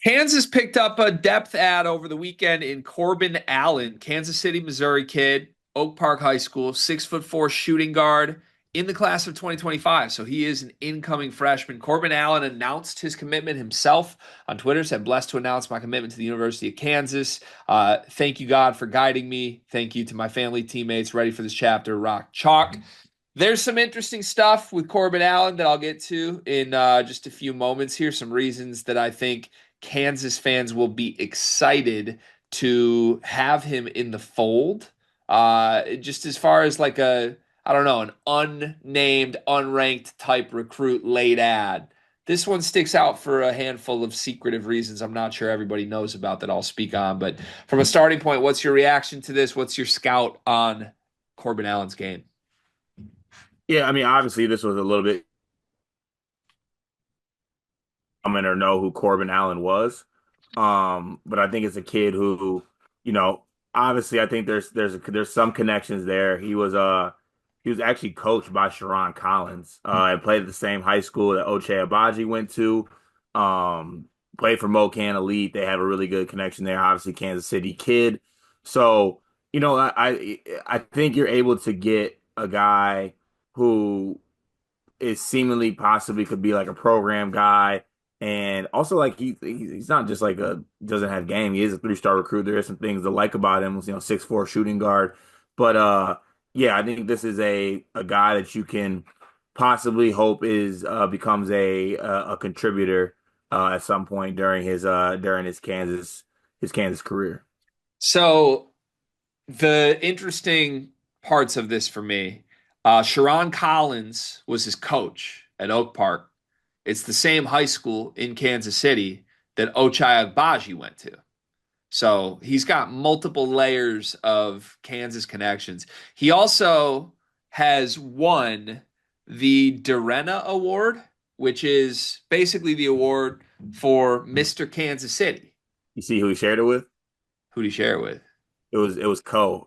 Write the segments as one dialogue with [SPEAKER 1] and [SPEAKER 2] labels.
[SPEAKER 1] Kansas picked up a depth ad over the weekend in Corbin Allen, Kansas City, Missouri kid, Oak Park High School, 6'4" shooting guard in the class of 2025. So he is an incoming freshman. Corbin Allen announced his commitment himself on Twitter, said, "Blessed to announce my commitment to the University of Kansas. Thank you, God, for guiding me. Thank you to my family, teammates, ready for this chapter. Rock chalk." There's some interesting stuff with Corbin Allen that I'll get to in just a few moments here. Some reasons that I think Kansas fans will be excited to have him in the fold. Just as far as like I don't know, an unnamed, unranked type recruit late ad. This one sticks out for a handful of secretive reasons I'm not sure everybody knows about that I'll speak on. But from a starting point, what's your reaction to this? What's your scout on Corbin Allen's game?
[SPEAKER 2] Yeah, I mean, obviously this was a little bit common or know who Corbin Allen was. But I think it's a kid who, you know, obviously I think there's some connections there. He was actually coached by Sharon Collins, and played at the same high school that Ochai Agbaji went to. Um, Played for Mocan Elite. They have a really good connection there. Obviously, Kansas City kid. So, I think you're able to get a guy who is seemingly possibly could be like a program guy. And also like he's not just like a doesn't have game. He is a three-star recruit. There is some things to like about him, 6'4" shooting guard. But yeah, I think this is a guy that you can possibly hope is becomes a contributor at some point during his Kansas career.
[SPEAKER 1] So the interesting parts of this for me, Sharon Collins was his coach at Oak Park. It's the same high school in Kansas City that Ochai Agbaji went to. So he's got multiple layers of Kansas connections. He also has won the Durena Award, which is basically the award for Mr. Kansas City.
[SPEAKER 2] You see who he shared it with?
[SPEAKER 1] Who'd he share it with?
[SPEAKER 2] It was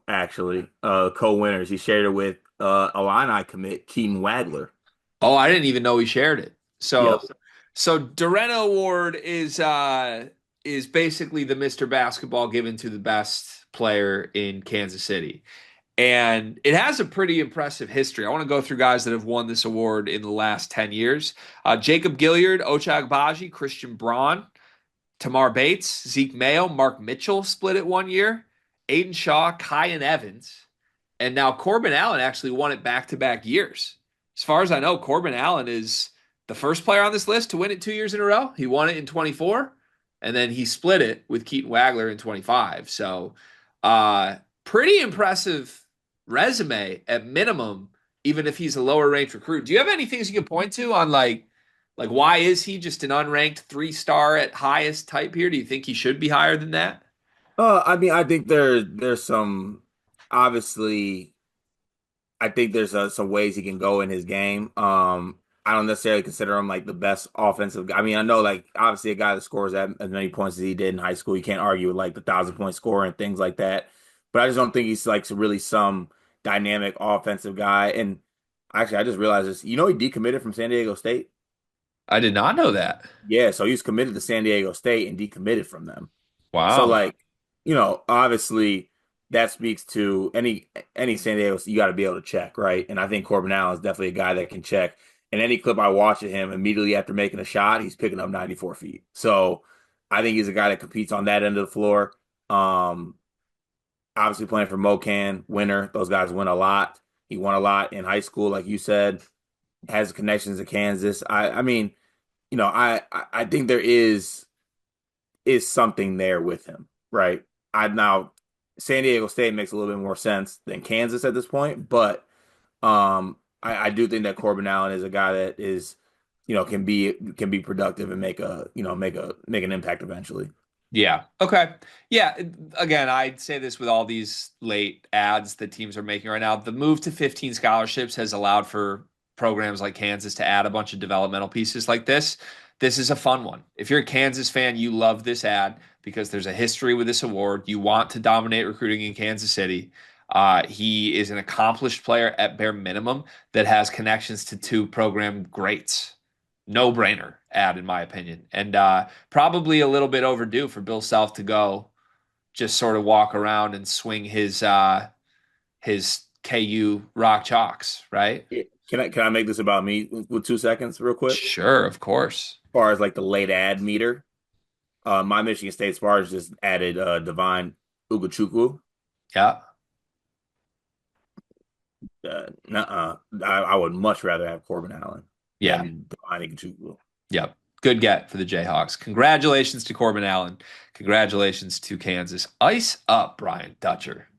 [SPEAKER 2] actually, co-winners. He shared it with Illini commit Keaton Wagler.
[SPEAKER 1] Oh, I didn't even know he shared it. So,
[SPEAKER 2] Yep.
[SPEAKER 1] so Dorena Award is basically the Mr. Basketball given to the best player in Kansas City. And it has a pretty impressive history. I want to go through guys that have won this award in the last 10 years. Jacob Gilyard, Ochai Agbaji, Christian Braun, Tamar Bates, Zeke Mayo, Mark Mitchell split it one year, Aiden Shaw, Kyan Evans, and now Corbin Allen actually won it back-to-back years. As far as I know, Corbin Allen is the first player on this list to win it 2 years in a row. He won it in 24, and then he split it with Keaton Wagler in 25. So, pretty impressive resume at minimum, even if he's a lower ranked recruit. Do you have any things you can point to on like why is he just an unranked 3-star at highest type here? Do you think he should be higher than that?
[SPEAKER 2] I mean, I think there's some obviously. I think there's some ways he can go in his game. I don't necessarily consider him like the best offensive guy. I mean, I know like obviously a guy that scores as many points as he did in high school, you can't argue with like the 1,000 point score and things like that. But I just don't think he's like really some dynamic offensive guy. And actually, I just realized this. He decommitted from San Diego State.
[SPEAKER 1] I did not know that.
[SPEAKER 2] Yeah, so he's committed to San Diego State and decommitted from them. So
[SPEAKER 1] Wow.
[SPEAKER 2] like, obviously that speaks to any San Diego, you got to be able to check, right? And I think Corbin Allen is definitely a guy that can check. And any clip I watch of him immediately after making a shot, he's picking up 94 feet. So I think he's a guy that competes on that end of the floor. Um, Obviously playing for Mocan, winner. Those guys win a lot. He won a lot in high school, like you said. Has connections to Kansas. I mean, I think there is something there with him, right? I now San Diego State makes a little bit more sense than Kansas at this point, but I do think that Corbin Allen is a guy that is, can be productive and make an impact eventually.
[SPEAKER 1] Yeah. Okay. Yeah. Again, I'd say this with all these late ads that teams are making right now. The move to 15 scholarships has allowed for programs like Kansas to add a bunch of developmental pieces like this. This is a fun one. If you're a Kansas fan, you love this ad because there's a history with this award. You want to dominate recruiting in Kansas City. He is an accomplished player at bare minimum that has connections to two program greats. No brainer. ad, in my opinion, and probably a little bit overdue for Bill Self to go just sort of walk around and swing his KU rock chalks, right?
[SPEAKER 2] Yeah. Can I make this about me with 2 seconds, real quick? As
[SPEAKER 1] Sure, of course.
[SPEAKER 2] far as like the late ad meter, my Michigan State Spartans just added Divine Ugachukwu.
[SPEAKER 1] Yeah,
[SPEAKER 2] Nuh-uh. I would much rather have Corbin Allen
[SPEAKER 1] yeah,
[SPEAKER 2] than Divine Ugachukwu.
[SPEAKER 1] yeah. Good get for the Jayhawks. Congratulations to Corbin Allen. Congratulations to Kansas. Ice up, Brian Dutcher.